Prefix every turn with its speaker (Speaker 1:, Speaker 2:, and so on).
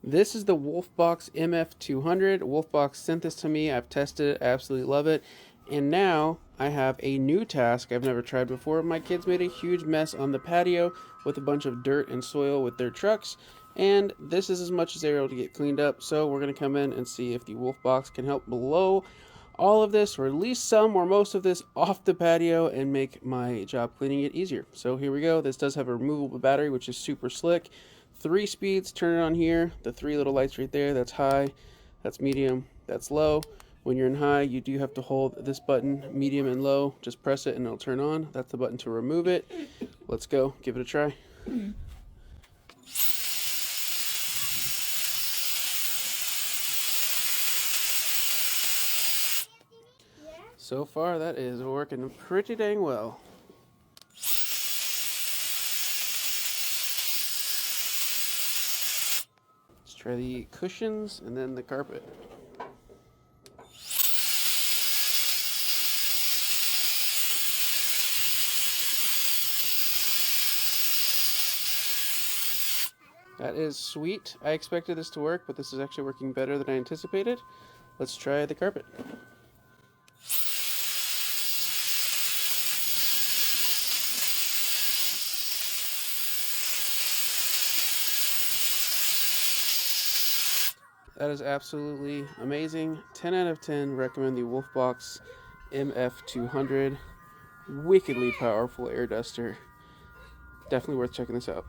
Speaker 1: This is the WOLFBOX MF200. WOLFBOX sent this to me. I've tested it. I absolutely love it. And now I have a new task I've never tried before. My kids made a huge mess on the patio with a bunch of dirt and soil with their trucks. And this is as much as they were able to get cleaned up. So we're going to come in and see if the WOLFBOX can help blow all of this, or at least some or most of this, off the patio and make my job cleaning it easier. So here we go. This does have a removable battery, which is super slick. 3 speeds, turn it on here. The 3 little lights right there, that's high, that's medium, that's low. When you're in high, you do have to hold this button, medium and low. Just press it and it'll turn on. That's the button to remove it. Let's go, give it a try. So far, that is working pretty dang well. Let's try the cushions and then the carpet. That is sweet. I expected this to work, but this is actually working better than I anticipated. Let's try the carpet. That is absolutely amazing. 10 out of 10. Recommend the WOLFBOX MF200. Wickedly powerful air duster. Definitely worth checking this out.